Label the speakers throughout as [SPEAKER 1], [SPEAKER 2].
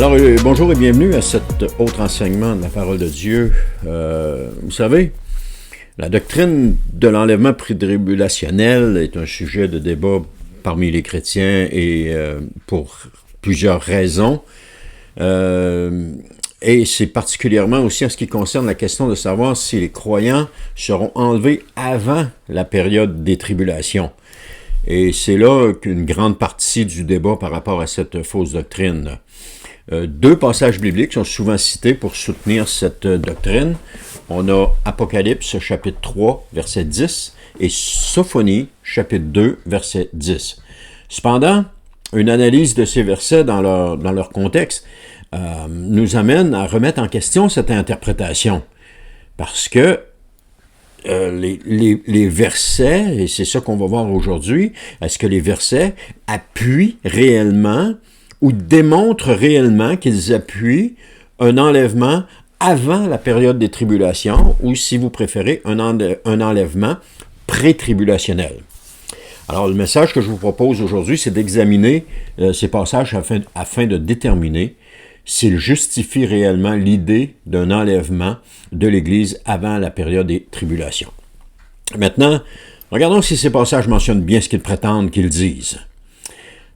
[SPEAKER 1] Alors, bonjour et bienvenue à cet autre enseignement de la parole de Dieu. Vous savez, la doctrine de l'enlèvement prétribulationnel est un sujet de débat parmi les chrétiens et pour plusieurs raisons. Et c'est particulièrement aussi en ce qui concerne la question de savoir si les croyants seront enlevés avant la période des tribulations. Et c'est là qu'une grande partie du débat par rapport à cette fausse doctrine. Deux passages bibliques sont souvent cités pour soutenir cette doctrine. On a Apocalypse, chapitre 3, verset 10, et Sophonie, chapitre 2, verset 10. Cependant, une analyse de ces versets dans leur contexte nous amène à remettre en question cette interprétation. Parce que les versets, et c'est ça qu'on va voir aujourd'hui, est-ce que les versets appuient réellement ou démontrent réellement qu'ils appuient un enlèvement avant la période des tribulations, ou si vous préférez, un enlèvement pré-tribulationnel. Alors, le message que je vous propose aujourd'hui, c'est d'examiner ces passages afin de déterminer s'ils justifient réellement l'idée d'un enlèvement de l'Église avant la période des tribulations. Maintenant, regardons si ces passages mentionnent bien ce qu'ils prétendent qu'ils disent.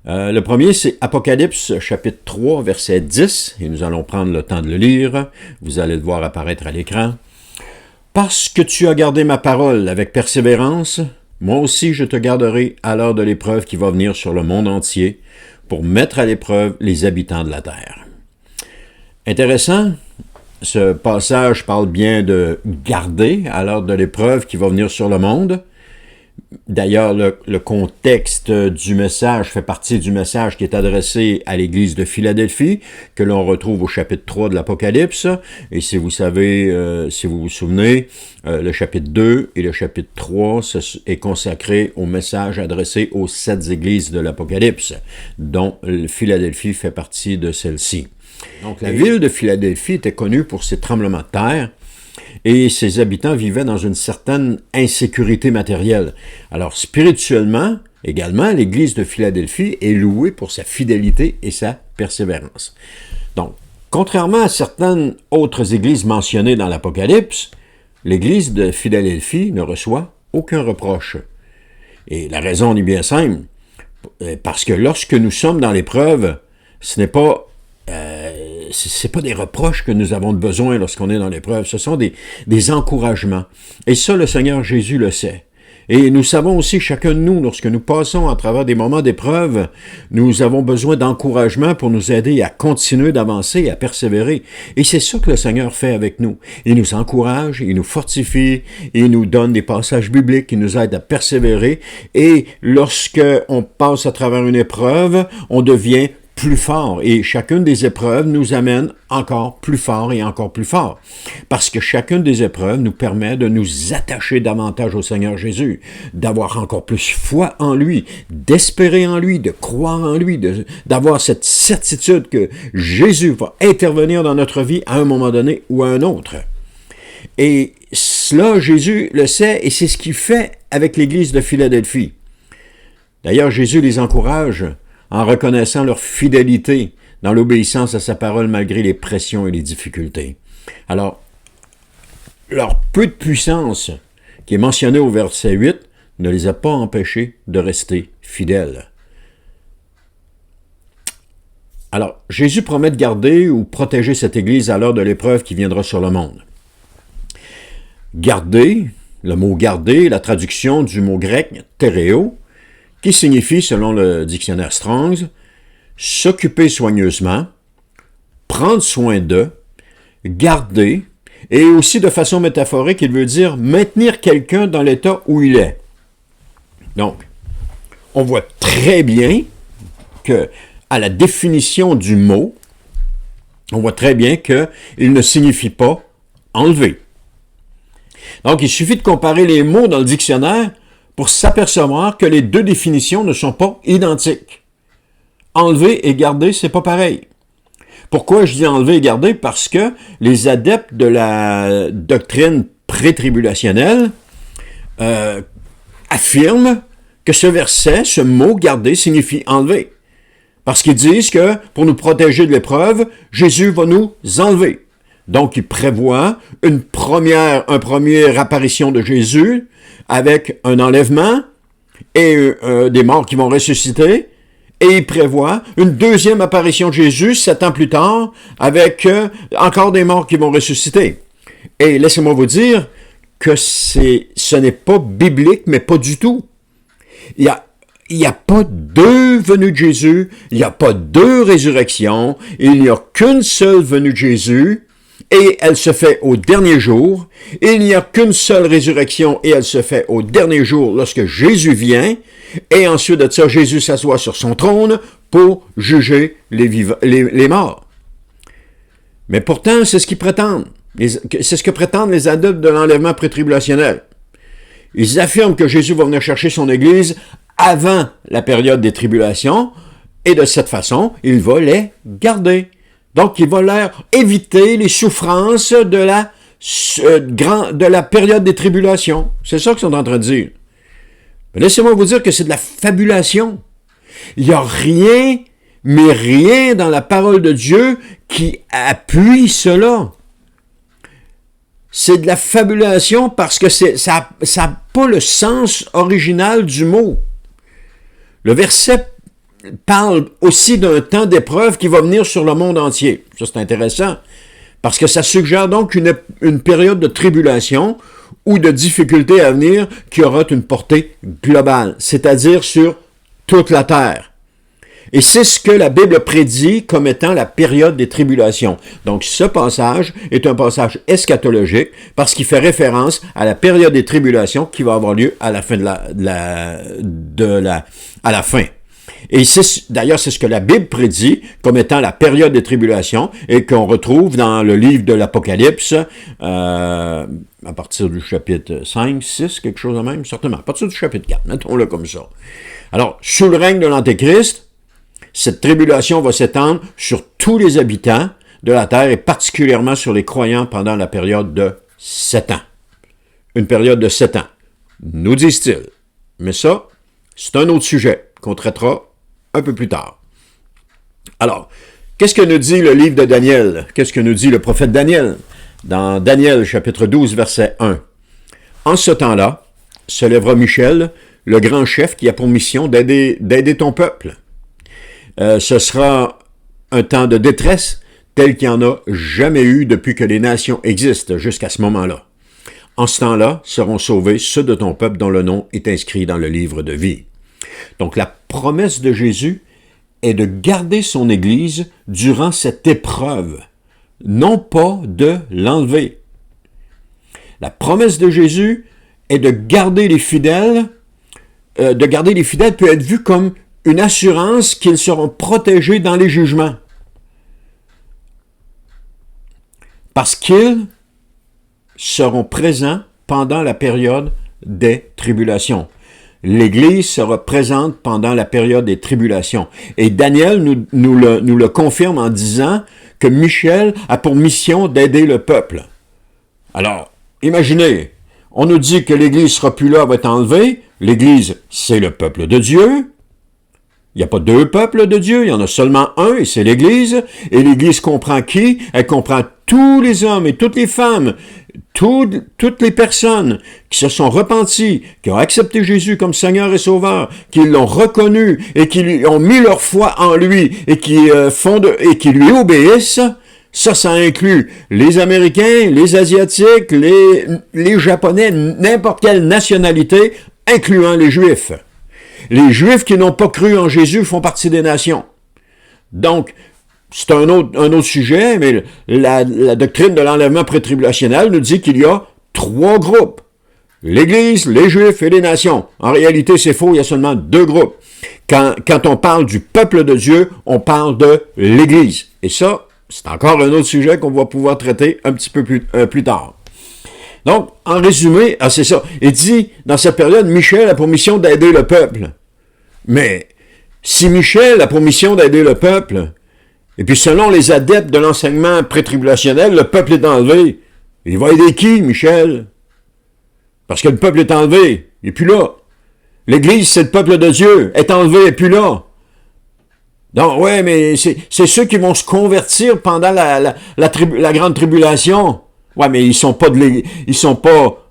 [SPEAKER 1] Le premier, c'est Apocalypse, chapitre 3, verset 10, et nous allons prendre le temps de le lire. Vous allez le voir apparaître à l'écran. « Parce que tu as gardé ma parole avec persévérance, moi aussi je te garderai à l'heure de l'épreuve qui va venir sur le monde entier, pour mettre à l'épreuve les habitants de la terre. » Intéressant, ce passage parle bien de garder à l'heure de l'épreuve qui va venir sur le monde. D'ailleurs, le contexte du message fait partie du message qui est adressé à l'Église de Philadelphie, que l'on retrouve au chapitre 3 de l'Apocalypse. Et si vous savez, si vous vous souvenez, le chapitre 2 et le chapitre 3 est consacré au message adressé aux 7 églises de l'Apocalypse, dont Philadelphie fait partie de celle-ci. Donc, la ville de Philadelphie était connue pour ses tremblements de terre, et ses habitants vivaient dans une certaine insécurité matérielle. Alors, spirituellement, également, l'Église de Philadelphie est louée pour sa fidélité et sa persévérance. Donc, contrairement à certaines autres églises mentionnées dans l'Apocalypse, l'Église de Philadelphie ne reçoit aucun reproche. Et la raison est bien simple, parce que lorsque nous sommes dans l'épreuve, ce n'est pas des reproches que nous avons besoin lorsqu'on est dans l'épreuve, ce sont des encouragements. Et ça, le Seigneur Jésus le sait. Et nous savons aussi, chacun de nous, lorsque nous passons à travers des moments d'épreuve, nous avons besoin d'encouragement pour nous aider à continuer d'avancer, à persévérer. Et c'est ça que le Seigneur fait avec nous. Il nous encourage, il nous fortifie, il nous donne des passages bibliques qui nous aident à persévérer. Et lorsque on passe à travers une épreuve, on devient plus fort. Et chacune des épreuves nous amène encore plus fort et encore plus fort. Parce que chacune des épreuves nous permet de nous attacher davantage au Seigneur Jésus, d'avoir encore plus foi en lui, d'espérer en lui, de croire en lui, d'avoir cette certitude que Jésus va intervenir dans notre vie à un moment donné ou à un autre. Et cela, Jésus le sait, et c'est ce qu'il fait avec l'Église de Philadelphie. D'ailleurs, Jésus les encourage en reconnaissant leur fidélité dans l'obéissance à sa parole malgré les pressions et les difficultés. Alors, leur peu de puissance, qui est mentionnée au verset 8, ne les a pas empêchés de rester fidèles. Alors, Jésus promet de garder ou protéger cette Église à l'heure de l'épreuve qui viendra sur le monde. Garder, le mot garder, la traduction du mot grec « théréo », qui signifie, selon le dictionnaire Strong's, s'occuper soigneusement, prendre soin de, garder, et aussi de façon métaphorique, il veut dire maintenir quelqu'un dans l'état où il est. Donc, on voit très bien que, à la définition du mot, on voit très bien qu'il ne signifie pas enlever. Donc, il suffit de comparer les mots dans le dictionnaire pour s'apercevoir que les deux définitions ne sont pas identiques. Enlever et garder, c'est pas pareil. Pourquoi je dis enlever et garder? Parce que les adeptes de la doctrine pré-tribulationnelle affirment que ce verset, ce mot garder, signifie enlever. Parce qu'ils disent que pour nous protéger de l'épreuve, Jésus va nous enlever. Donc, ils prévoient une première apparition de Jésus avec un enlèvement et des morts qui vont ressusciter. Et ils prévoient une deuxième apparition de Jésus 7 ans plus tard avec encore des morts qui vont ressusciter. Et laissez-moi vous dire que ce n'est pas biblique, mais pas du tout. Il n'y a pas deux venues de Jésus, il n'y a pas deux résurrections, il n'y a qu'une seule venue de Jésus, et elle se fait au dernier jour. Il n'y a qu'une seule résurrection, et elle se fait au dernier jour lorsque Jésus vient, et ensuite de ça, Jésus s'assoit sur son trône pour juger les morts. Mais pourtant, c'est ce qu'ils prétendent. C'est ce que prétendent les adeptes de l'enlèvement prétribulationnel. Ils affirment que Jésus va venir chercher son Église avant la période des tribulations, et de cette façon, il va les garder. Donc, il va leur éviter les souffrances de la période des tribulations. C'est ça qu'ils sont en train de dire. Mais laissez-moi vous dire que c'est de la fabulation. Il n'y a rien, mais rien dans la parole de Dieu qui appuie cela. C'est de la fabulation parce que ça n'a pas le sens original du mot. Le verset parle aussi d'un temps d'épreuve qui va venir sur le monde entier. Ça, c'est intéressant, parce que ça suggère donc une période de tribulation ou de difficulté à venir qui aura une portée globale, c'est-à-dire sur toute la terre. Et c'est ce que la Bible prédit comme étant la période des tribulations. Donc, ce passage est un passage eschatologique parce qu'il fait référence à la période des tribulations qui va avoir lieu à la fin à la fin. Et d'ailleurs, c'est ce que la Bible prédit comme étant la période des tribulations et qu'on retrouve dans le livre de l'Apocalypse, à partir du chapitre 5, 6, quelque chose de même, certainement, à partir du chapitre 4, mettons-le comme ça. Alors, sous le règne de l'Antéchrist, cette tribulation va s'étendre sur tous les habitants de la terre et particulièrement sur les croyants pendant la période de 7 ans. Une période de 7 ans, nous disent-ils. Mais ça, c'est un autre sujet qu'on traitera un peu plus tard. Alors, qu'est-ce que nous dit le livre de Daniel? Qu'est-ce que nous dit le prophète Daniel? Dans Daniel, chapitre 12, verset 1. En ce temps-là, se lèvera Michel, le grand chef qui a pour mission d'aider ton peuple. Ce sera un temps de détresse tel qu'il n'y en a jamais eu depuis que les nations existent jusqu'à ce moment-là. En ce temps-là seront sauvés ceux de ton peuple dont le nom est inscrit dans le livre de vie. Donc la promesse de Jésus est de garder son Église durant cette épreuve, non pas de l'enlever. La promesse de Jésus est de garder les fidèles. Peut être vue comme une assurance qu'ils seront protégés dans les jugements. Parce qu'ils seront présents pendant la période des tribulations. L'Église sera présente pendant la période des tribulations. Et Daniel nous le confirme en disant que Michel a pour mission d'aider le peuple. Alors, imaginez, on nous dit que l'Église ne sera plus là, va être enlevée. L'Église, c'est le peuple de Dieu. Il n'y a pas deux peuples de Dieu, il y en a seulement un, et c'est l'Église. Et l'Église comprend qui? Elle comprend tous les hommes et toutes les femmes, toutes les personnes qui se sont repentis, qui ont accepté Jésus comme Seigneur et Sauveur, qui l'ont reconnu et qui ont mis leur foi en lui et qui lui obéissent. Ça inclut les Américains, les Asiatiques, les Japonais, n'importe quelle nationalité, incluant les Juifs. Les Juifs qui n'ont pas cru en Jésus font partie des nations. Donc, c'est un autre sujet, mais la doctrine de l'enlèvement prétribulationnel nous dit qu'il y a 3 groupes. L'Église, les Juifs et les nations. En réalité, c'est faux, il y a seulement 2 groupes. Quand on parle du peuple de Dieu, on parle de l'Église. Et ça, c'est encore un autre sujet qu'on va pouvoir traiter un petit peu plus tard. Donc, en résumé, c'est ça. Il dit, dans cette période, Michel a pour mission d'aider le peuple. Mais, si Michel a pour mission d'aider le peuple, et puis selon les adeptes de l'enseignement prétribulationnel, le peuple est enlevé, il va aider qui, Michel? Parce que le peuple est enlevé, il n'est plus là. L'Église, c'est le peuple de Dieu, est enlevé, il n'est plus là. Non, ouais, mais c'est ceux qui vont se convertir pendant la grande tribulation. Ouais, mais ils sont pas ils sont pas...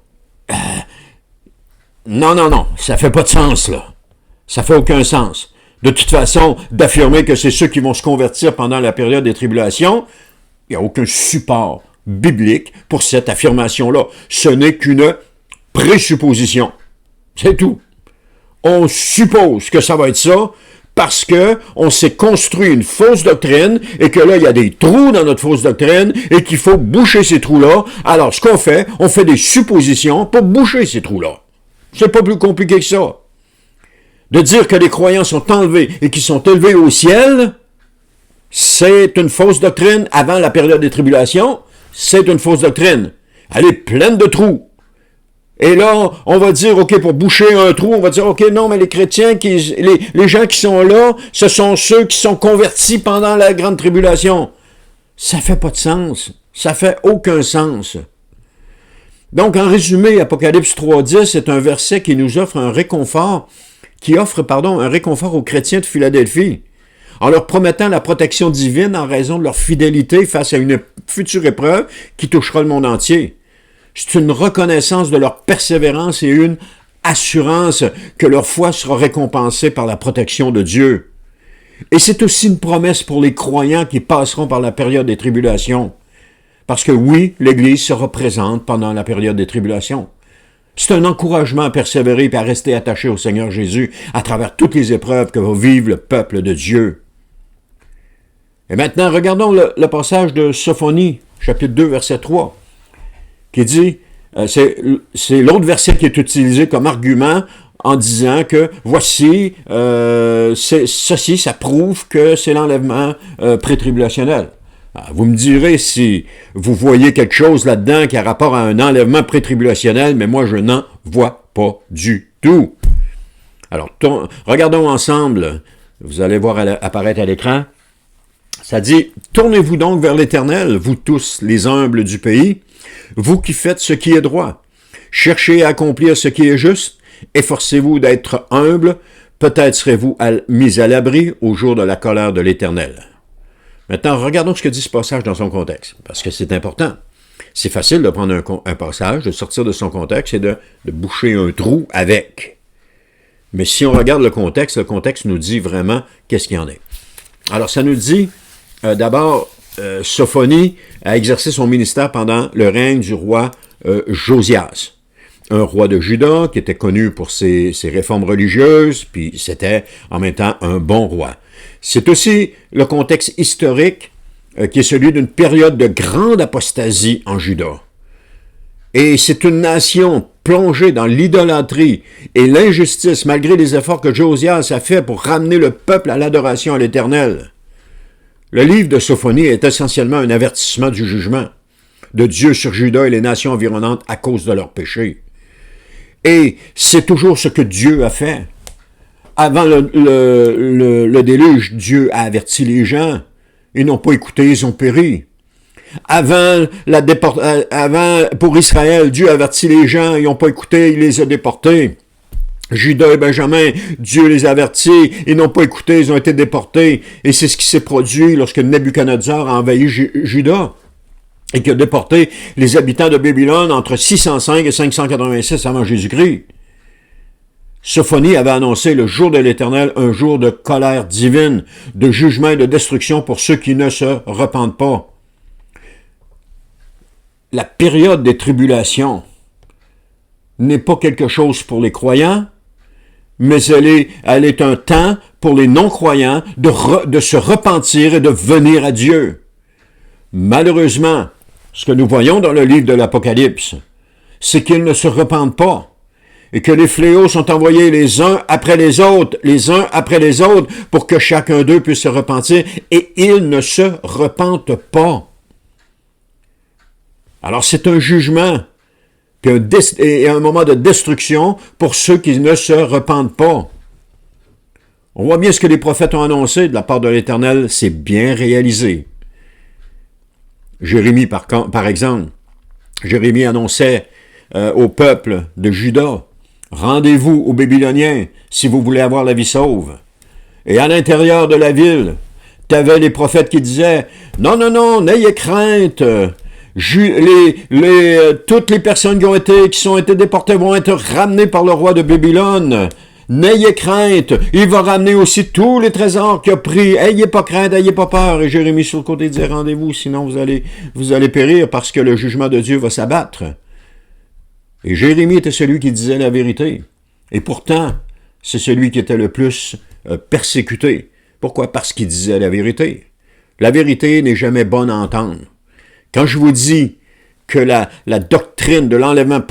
[SPEAKER 1] Non, non, non, ça fait pas de sens, là. Ça fait aucun sens. De toute façon, d'affirmer que c'est ceux qui vont se convertir pendant la période des tribulations, il n'y a aucun support biblique pour cette affirmation-là. Ce n'est qu'une présupposition. C'est tout. On suppose que ça va être ça parce que on s'est construit une fausse doctrine et que là, il y a des trous dans notre fausse doctrine et qu'il faut boucher ces trous-là. Alors, ce qu'on fait, on fait des suppositions pour boucher ces trous-là. C'est pas plus compliqué que ça. De dire que les croyants sont enlevés et qu'ils sont élevés au ciel, c'est une fausse doctrine avant la période des tribulations. C'est une fausse doctrine. Elle est pleine de trous. Et là, on va dire, OK, pour boucher un trou, on va dire, OK, non, mais les chrétiens, les gens qui sont là, ce sont ceux qui sont convertis pendant la grande tribulation. Ça fait pas de sens. Ça fait aucun sens. Donc, en résumé, Apocalypse 3.10 est un verset qui nous offre un réconfort, un réconfort aux chrétiens de Philadelphie, en leur promettant la protection divine en raison de leur fidélité face à une future épreuve qui touchera le monde entier. C'est une reconnaissance de leur persévérance et une assurance que leur foi sera récompensée par la protection de Dieu. Et c'est aussi une promesse pour les croyants qui passeront par la période des tribulations. Parce que oui, l'Église sera présente pendant la période des tribulations. C'est un encouragement à persévérer et à rester attaché au Seigneur Jésus à travers toutes les épreuves que va vivre le peuple de Dieu. Et maintenant, regardons le passage de Sophonie, chapitre 2, verset 3, qui dit, c'est l'autre verset qui est utilisé comme argument en disant que voici, ceci, ça prouve que c'est l'enlèvement pré-tribulationnel. Vous me direz si vous voyez quelque chose là-dedans qui a rapport à un enlèvement pré-tribulationnel, mais moi je n'en vois pas du tout. Alors, regardons ensemble, vous allez voir apparaître à l'écran, ça dit, « Tournez-vous donc vers l'Éternel, vous tous les humbles du pays, vous qui faites ce qui est droit. Cherchez à accomplir ce qui est juste, efforcez-vous d'être humble, peut-être serez-vous mis à l'abri au jour de la colère de l'Éternel. » Maintenant, regardons ce que dit ce passage dans son contexte, parce que c'est important. C'est facile de prendre un passage, de sortir de son contexte et de boucher un trou avec. Mais si on regarde le contexte nous dit vraiment qu'est-ce qu'il y en est. Alors, ça nous dit, d'abord, Sophonie a exercé son ministère pendant le règne du roi Josias, un roi de Juda qui était connu pour ses réformes religieuses, puis c'était en même temps un bon roi. C'est aussi le contexte historique qui est celui d'une période de grande apostasie en Juda. Et c'est une nation plongée dans l'idolâtrie et l'injustice malgré les efforts que Josias a fait pour ramener le peuple à l'adoration à l'Éternel. Le livre de Sophonie est essentiellement un avertissement du jugement de Dieu sur Juda et les nations environnantes à cause de leurs péchés. Et c'est toujours ce que Dieu a fait. Avant le déluge, Dieu a averti les gens. Ils n'ont pas écouté, ils ont péri. Avant, pour Israël, Dieu a averti les gens, ils n'ont pas écouté, il les a déportés. Juda et Benjamin, Dieu les a avertis, ils n'ont pas écouté, ils ont été déportés. Et c'est ce qui s'est produit lorsque Nebuchadnezzar a envahi Juda et qui a déporté les habitants de Babylone entre 605 et 586 avant Jésus-Christ. Sophonie avait annoncé le jour de l'Éternel, un jour de colère divine, de jugement et de destruction pour ceux qui ne se repentent pas. La période des tribulations n'est pas quelque chose pour les croyants, mais elle est un temps pour les non-croyants de se repentir et de venir à Dieu. Malheureusement, ce que nous voyons dans le livre de l'Apocalypse, c'est qu'ils ne se repentent pas. Et que les fléaux sont envoyés les uns après les autres, pour que chacun d'eux puisse se repentir, et ils ne se repentent pas. Alors c'est un jugement, et un moment de destruction pour ceux qui ne se repentent pas. On voit bien ce que les prophètes ont annoncé de la part de l'Éternel, c'est bien réalisé. Jérémie, par exemple, Jérémie annonçait au peuple de Juda, « Rendez-vous aux Babyloniens si vous voulez avoir la vie sauve. » Et à l'intérieur de la ville, tu avais les prophètes qui disaient « Non, non, non, n'ayez crainte. Toutes les personnes qui sont été déportées vont être ramenées par le roi de Babylone. N'ayez crainte. Il va ramener aussi tous les trésors qu'il a pris. Ayez pas crainte, ayez pas peur. » Et Jérémie sur le côté disait « Rendez-vous, sinon vous allez périr parce que le jugement de Dieu va s'abattre. » Et Jérémie était celui qui disait la vérité. Et pourtant, c'est celui qui était le plus persécuté. Pourquoi? Parce qu'il disait la vérité. La vérité n'est jamais bonne à entendre. Quand je vous dis que la doctrine de l'enlèvement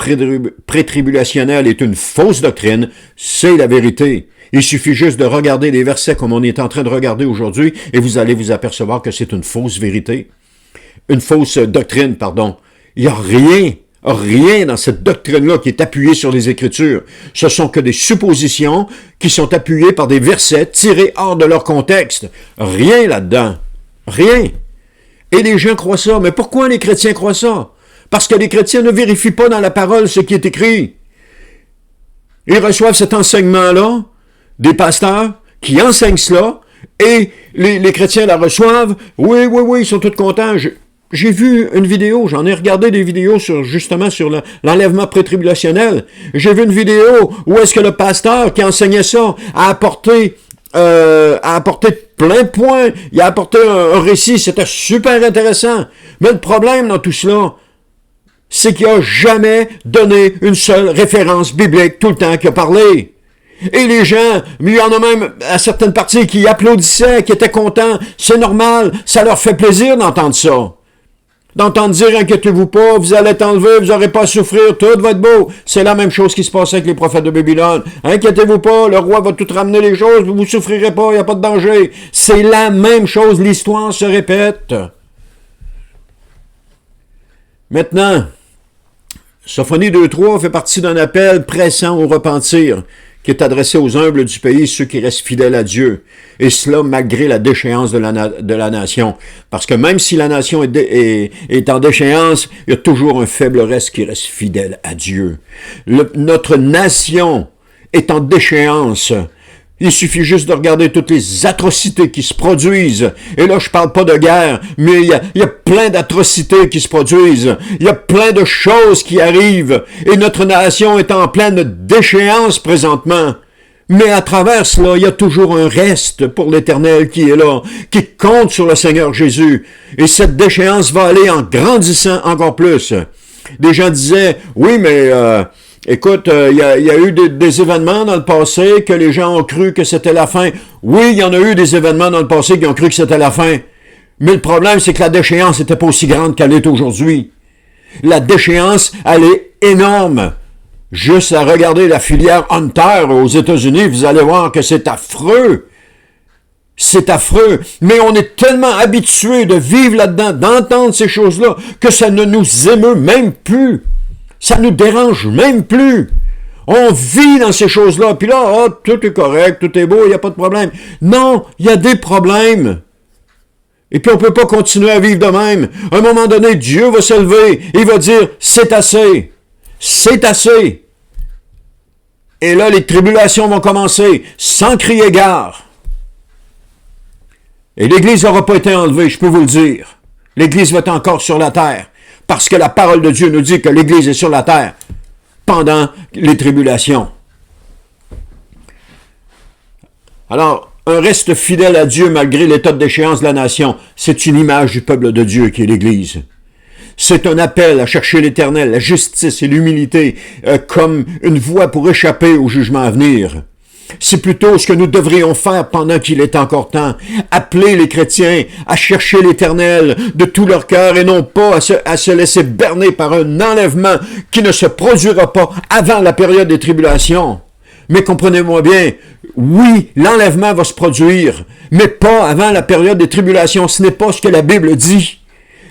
[SPEAKER 1] prétribulationnel est une fausse doctrine, c'est la vérité. Il suffit juste de regarder les versets comme on est en train de regarder aujourd'hui et vous allez vous apercevoir que c'est une fausse vérité. Une fausse doctrine, pardon. Il n'y a rien dans cette doctrine-là qui est appuyée sur les Écritures. Ce sont que des suppositions qui sont appuyées par des versets tirés hors de leur contexte. Rien là-dedans. Rien. Et les gens croient ça. Mais pourquoi les chrétiens croient ça? Parce que les chrétiens ne vérifient pas dans la parole ce qui est écrit. Ils reçoivent cet enseignement-là des pasteurs qui enseignent cela et les chrétiens la reçoivent. Oui, ils sont tous contents. J'ai vu une vidéo, j'en ai regardé des vidéos justement sur l'enlèvement prétribulationnel. J'ai vu une vidéo où est-ce que le pasteur qui enseignait ça a apporté plein de points. Il a apporté un récit, c'était super intéressant. Mais le problème dans tout cela, c'est qu'il n'a jamais donné une seule référence biblique tout le temps qu'il a parlé. Et les gens, il y en a même à certaines parties qui applaudissaient, qui étaient contents. C'est normal, ça leur fait plaisir d'entendre ça. D'entendre dire, inquiétez-vous pas, vous allez être enlevé, vous n'aurez pas à souffrir, tout va être beau. C'est la même chose qui se passait avec les prophètes de Babylone. Inquiétez-vous pas, le roi va tout ramener les choses, vous ne souffrirez pas, il n'y a pas de danger. C'est la même chose, l'histoire se répète. Maintenant, Sophonie 2.3 fait partie d'un appel pressant au repentir qui est adressé aux humbles du pays, ceux qui restent fidèles à Dieu. Et cela malgré la déchéance de la nation. Parce que même si la nation est en déchéance, il y a toujours un faible reste qui reste fidèle à Dieu. Notre nation est en déchéance. Il suffit juste de regarder toutes les atrocités qui se produisent. Et là, je parle pas de guerre, mais il y a plein d'atrocités qui se produisent. Il y a plein de choses qui arrivent. Et notre nation est en pleine déchéance présentement. Mais à travers cela, il y a toujours un reste pour l'Éternel qui est là, qui compte sur le Seigneur Jésus. Et cette déchéance va aller en grandissant encore plus. Des gens disaient, oui, mais... écoute, il y a eu des événements dans le passé que les gens ont cru que c'était la fin. Oui, il y en a eu des événements dans le passé qui ont cru que c'était la fin. Mais le problème, c'est que la déchéance n'était pas aussi grande qu'elle est aujourd'hui. La déchéance, elle est énorme. Juste à regarder la filière Hunter aux États-Unis, vous allez voir que c'est affreux. C'est affreux. Mais on est tellement habitués de vivre là-dedans, d'entendre ces choses-là, que ça ne nous émeut même plus. Ça nous dérange même plus. On vit dans ces choses-là, puis là, tout est correct, tout est beau, il n'y a pas de problème. Non, il y a des problèmes. Et puis on ne peut pas continuer à vivre de même. À un moment donné, Dieu va se lever, il va dire, c'est assez. C'est assez. Et là, les tribulations vont commencer, sans crier gare. Et l'Église n'aura pas été enlevée, je peux vous le dire. L'Église va être encore sur la terre. Parce que la parole de Dieu nous dit que l'Église est sur la terre pendant les tribulations. Alors, un reste fidèle à Dieu malgré l'état de déchéance de la nation, c'est une image du peuple de Dieu qui est l'Église. C'est un appel à chercher l'Éternel, la justice et l'humilité comme une voie pour échapper au jugement à venir. C'est plutôt ce que nous devrions faire pendant qu'il est encore temps. Appeler les chrétiens à chercher l'Éternel de tout leur cœur et non pas à se laisser berner par un enlèvement qui ne se produira pas avant la période des tribulations. Mais comprenez-moi bien, oui, l'enlèvement va se produire, mais pas avant la période des tribulations. Ce n'est pas ce que la Bible dit.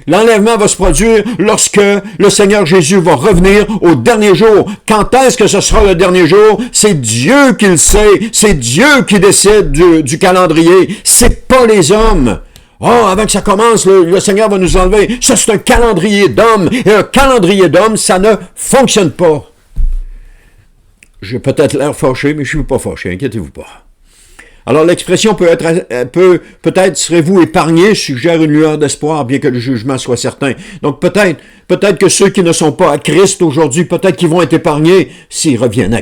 [SPEAKER 1] L'enlèvement va se produire lorsque le Seigneur Jésus va revenir au dernier jour. Quand est-ce que ce sera le dernier jour? C'est Dieu qui le sait. C'est Dieu qui décide du calendrier. C'est pas les hommes. Avant que ça commence, le Seigneur va nous enlever. Ça, c'est un calendrier d'hommes. Et un calendrier d'hommes, ça ne fonctionne pas. J'ai peut-être l'air fâché, mais je ne suis pas fâché. Inquiétez-vous pas. Alors l'expression peut-être serez-vous épargnés, suggère une lueur d'espoir, bien que le jugement soit certain. Donc peut-être que ceux qui ne sont pas à Christ aujourd'hui, peut-être qu'ils vont être épargnés s'ils viennent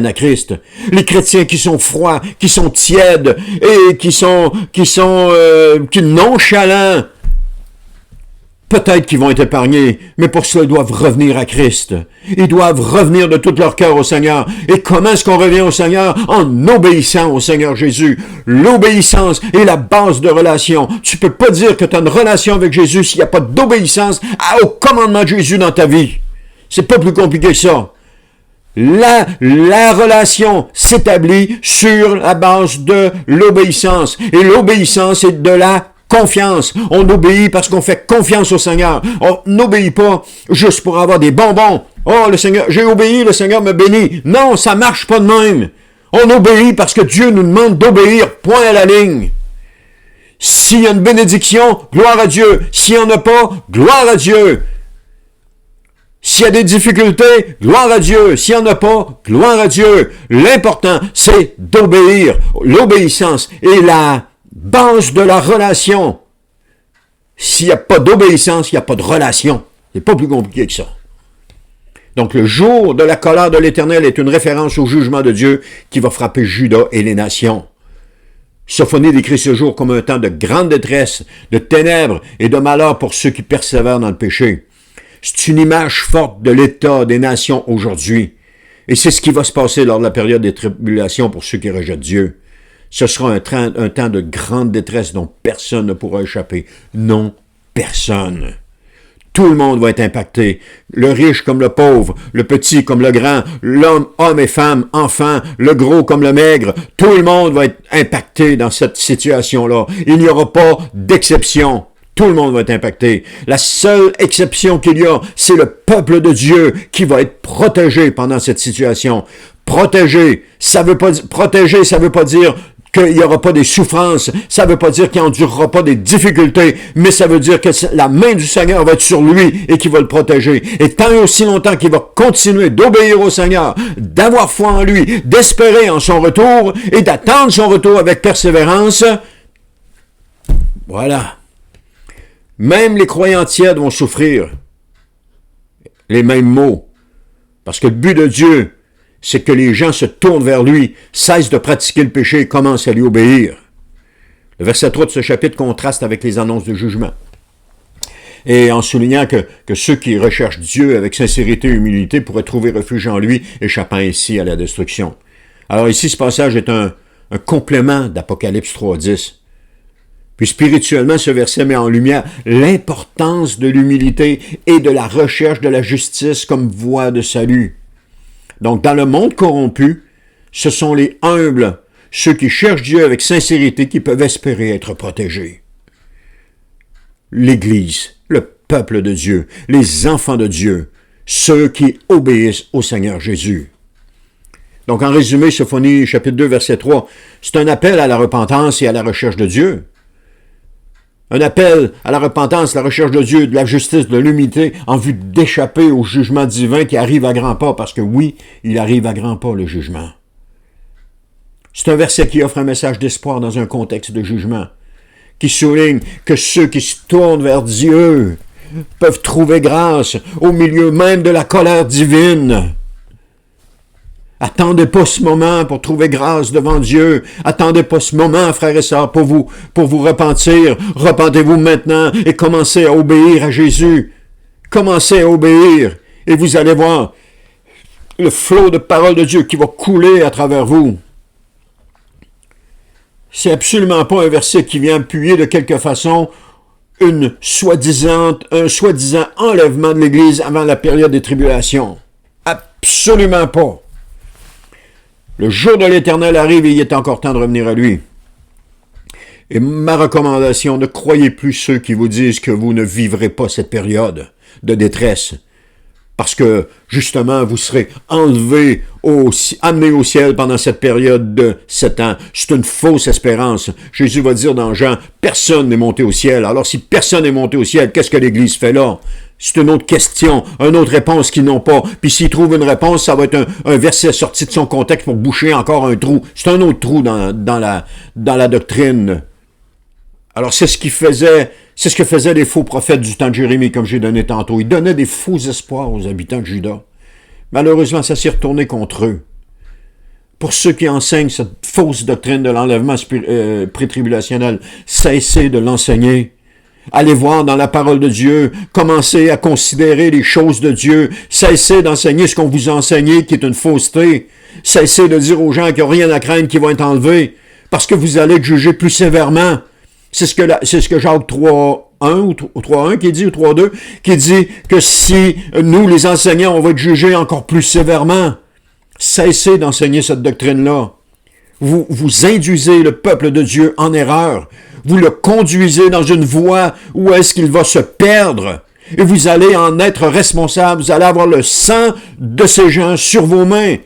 [SPEAKER 1] à Christ. Les chrétiens qui sont froids, qui sont tièdes et qui nonchalants, peut-être qu'ils vont être épargnés, mais pour cela, ils doivent revenir à Christ. Ils doivent revenir de tout leur cœur au Seigneur. Et comment est-ce qu'on revient au Seigneur? En obéissant au Seigneur Jésus. L'obéissance est la base de relation. Tu peux pas dire que tu as une relation avec Jésus s'il n'y a pas d'obéissance au commandement de Jésus dans ta vie. C'est pas plus compliqué que ça. La relation s'établit sur la base de l'obéissance. Et l'obéissance est de la confiance. On obéit parce qu'on fait confiance au Seigneur. On n'obéit pas juste pour avoir des bonbons. Oh, le Seigneur, j'ai obéi, le Seigneur me bénit. Non, ça marche pas de même. On obéit parce que Dieu nous demande d'obéir. Point à la ligne. S'il y a une bénédiction, gloire à Dieu. S'il n'y en a pas, gloire à Dieu. S'il y a des difficultés, gloire à Dieu. S'il n'y en a pas, gloire à Dieu. L'important, c'est d'obéir. L'obéissance est la base de la relation. S'il n'y a pas d'obéissance, il n'y a pas de relation. C'est pas plus compliqué que ça. Donc le jour de la colère de l'Éternel est une référence au jugement de Dieu qui va frapper Juda et les nations. Sophonie décrit ce jour comme un temps de grande détresse, de ténèbres et de malheur pour ceux qui persévèrent dans le péché. C'est une image forte de l'état des nations aujourd'hui. Et c'est ce qui va se passer lors de la période des tribulations pour ceux qui rejettent Dieu. Ce sera un temps de grande détresse dont personne ne pourra échapper. Non, personne. Tout le monde va être impacté. Le riche comme le pauvre, le petit comme le grand, l'homme, homme et femme, enfant, le gros comme le maigre. Tout le monde va être impacté dans cette situation-là. Il n'y aura pas d'exception. Tout le monde va être impacté. La seule exception qu'il y a, c'est le peuple de Dieu qui va être protégé pendant cette situation. Protéger, ça veut pas dire qu'il n'y aura pas des souffrances, ça ne veut pas dire qu'il n'endurera pas des difficultés, mais ça veut dire que la main du Seigneur va être sur lui et qu'il va le protéger. Et tant et aussi longtemps qu'il va continuer d'obéir au Seigneur, d'avoir foi en lui, d'espérer en son retour et d'attendre son retour avec persévérance, voilà. Même les croyants tièdes vont souffrir les mêmes maux, parce que le but de Dieu, c'est que les gens se tournent vers lui, cessent de pratiquer le péché et commencent à lui obéir. Le verset 3 de ce chapitre contraste avec les annonces de jugement. Et en soulignant que ceux qui recherchent Dieu avec sincérité et humilité pourraient trouver refuge en lui, échappant ainsi à la destruction. Alors ici, ce passage est un complément d'Apocalypse 3.10. Puis spirituellement, ce verset met en lumière l'importance de l'humilité et de la recherche de la justice comme voie de salut. Donc, dans le monde corrompu, ce sont les humbles, ceux qui cherchent Dieu avec sincérité, qui peuvent espérer être protégés. L'Église, le peuple de Dieu, les enfants de Dieu, ceux qui obéissent au Seigneur Jésus. Donc, en résumé, Sophonie, chapitre 2, verset 3, c'est un appel à la repentance et à la recherche de Dieu. Un appel à la repentance, la recherche de Dieu, de la justice, de l'humilité, en vue d'échapper au jugement divin qui arrive à grands pas, parce que oui, il arrive à grands pas, le jugement. C'est un verset qui offre un message d'espoir dans un contexte de jugement, qui souligne que ceux qui se tournent vers Dieu peuvent trouver grâce au milieu même de la colère divine. Attendez pas ce moment pour trouver grâce devant Dieu. Attendez pas ce moment, frères et sœurs, pour vous repentir. Repentez-vous maintenant et commencez à obéir à Jésus. Commencez à obéir et vous allez voir le flot de paroles de Dieu qui va couler à travers vous. C'est absolument pas un verset qui vient appuyer de quelque façon un soi-disant enlèvement de l'Église avant la période des tribulations. Absolument pas. Le jour de l'Éternel arrive et il est encore temps de revenir à lui. Et ma recommandation, ne croyez plus ceux qui vous disent que vous ne vivrez pas cette période de détresse. Parce que, justement, vous serez amené au ciel pendant cette période de 7 ans. C'est une fausse espérance. Jésus va dire dans Jean, personne n'est monté au ciel. Alors, si personne n'est monté au ciel, qu'est-ce que l'Église fait là? C'est une autre question, une autre réponse qu'ils n'ont pas. Puis s'ils trouvent une réponse, ça va être un verset sorti de son contexte pour boucher encore un trou. C'est un autre trou dans la doctrine. Alors, c'est ce que faisaient les faux prophètes du temps de Jérémie, comme j'ai donné tantôt. Ils donnaient des faux espoirs aux habitants de Juda. Malheureusement, ça s'est retourné contre eux. Pour ceux qui enseignent cette fausse doctrine de l'enlèvement pré-tribulationnel, cessez de l'enseigner. Allez voir dans la parole de Dieu, commencez à considérer les choses de Dieu, cessez d'enseigner ce qu'on vous a enseigné qui est une fausseté. Cessez de dire aux gens qu'il n'y a rien à craindre qui vont être enlevés, parce que vous allez être jugés plus sévèrement. C'est ce que Jacques 3.1 ou 3.1 qui dit, ou 3.2, qui dit que si nous, les enseignants, on va être jugés encore plus sévèrement. Cessez d'enseigner cette doctrine-là. Vous induisez le peuple de Dieu en erreur. Vous le conduisez dans une voie où est-ce qu'il va se perdre. Et vous allez en être responsable. Vous allez avoir le sang de ces gens sur vos mains.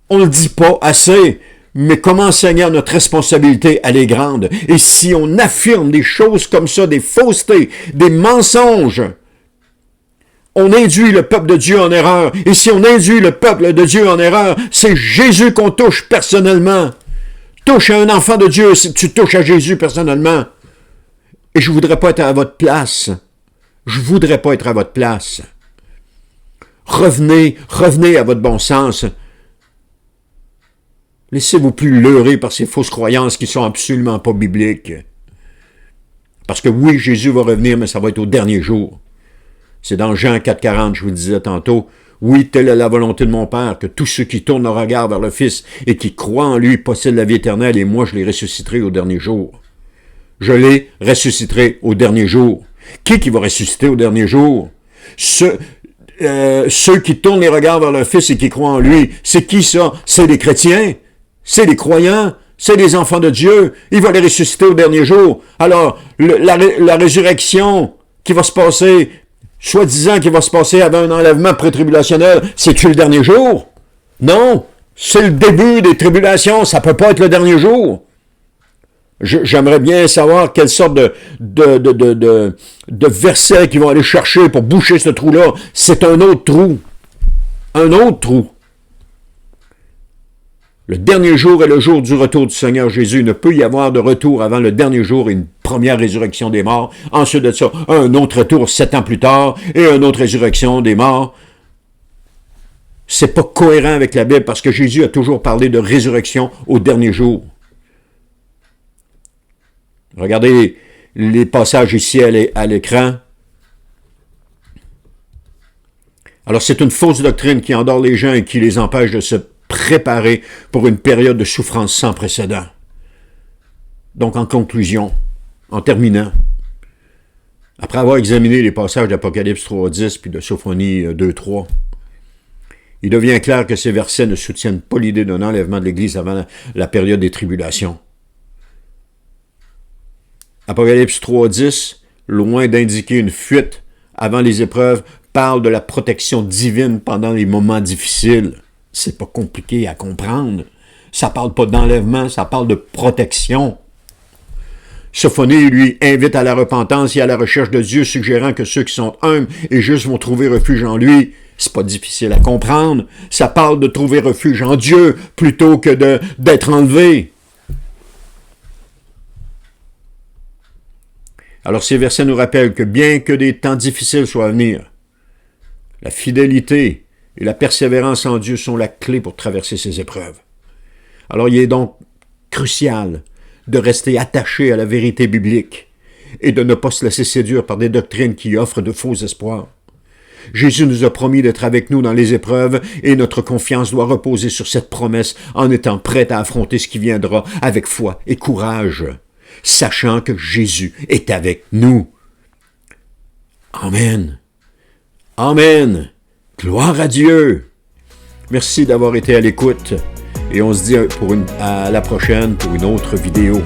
[SPEAKER 1] On ne le dit pas assez. Mais comme enseignant, notre responsabilité, elle est grande. Et si on affirme des choses comme ça, des faussetés, des mensonges, on induit le peuple de Dieu en erreur. Et si on induit le peuple de Dieu en erreur, c'est Jésus qu'on touche personnellement. Touche à un enfant de Dieu si tu touches à Jésus personnellement. Et je ne voudrais pas être à votre place. Je ne voudrais pas être à votre place. Revenez à votre bon sens. Laissez-vous plus leurrer par ces fausses croyances qui sont absolument pas bibliques. Parce que oui, Jésus va revenir, mais ça va être au dernier jour. C'est dans Jean 4,40, je vous le disais tantôt. Oui, telle est la volonté de mon Père, que tous ceux qui tournent le regard vers le Fils et qui croient en lui possèdent la vie éternelle, et moi je les ressusciterai au dernier jour. Je les ressusciterai au dernier jour. Qui va ressusciter au dernier jour? Ceux qui tournent les regards vers le Fils et qui croient en lui. C'est qui ça? C'est les chrétiens. C'est les croyants, c'est les enfants de Dieu. Il va les ressusciter au dernier jour. Alors, la résurrection qui va se passer, soi-disant qui va se passer avant un enlèvement pré-tribulationnel, c'est-tu le dernier jour? Non, c'est le début des tribulations, ça ne peut pas être le dernier jour. J'aimerais bien savoir quelle sorte de versets qu'ils vont aller chercher pour boucher ce trou-là. C'est un autre trou. Un autre trou. Le dernier jour est le jour du retour du Seigneur Jésus. Il ne peut y avoir de retour avant le dernier jour et une première résurrection des morts. Ensuite de ça, un autre retour 7 ans plus tard et une autre résurrection des morts. C'est pas cohérent avec la Bible parce que Jésus a toujours parlé de résurrection au dernier jour. Regardez les passages ici à l'écran. Alors c'est une fausse doctrine qui endort les gens et qui les empêche de se préparer pour une période de souffrance sans précédent. Donc, en conclusion, en terminant, après avoir examiné les passages d'Apocalypse 3.10 puis de Sophonie 2.3, il devient clair que ces versets ne soutiennent pas l'idée d'un enlèvement de l'Église avant la période des tribulations. Apocalypse 3.10, loin d'indiquer une fuite avant les épreuves, parle de la protection divine pendant les moments difficiles. C'est pas compliqué à comprendre. Ça parle pas d'enlèvement, ça parle de protection. Sophonie, lui, invite à la repentance et à la recherche de Dieu, suggérant que ceux qui sont humbles et justes vont trouver refuge en lui. C'est pas difficile à comprendre. Ça parle de trouver refuge en Dieu plutôt que d'être enlevé. Alors ces versets nous rappellent que bien que des temps difficiles soient à venir, la fidélité et la persévérance en Dieu sont la clé pour traverser ces épreuves. Alors il est donc crucial de rester attaché à la vérité biblique et de ne pas se laisser séduire par des doctrines qui offrent de faux espoirs. Jésus nous a promis d'être avec nous dans les épreuves et notre confiance doit reposer sur cette promesse en étant prête à affronter ce qui viendra avec foi et courage, sachant que Jésus est avec nous. Amen. Amen. Gloire à Dieu. Merci d'avoir été à l'écoute et on se dit à la prochaine pour une autre vidéo.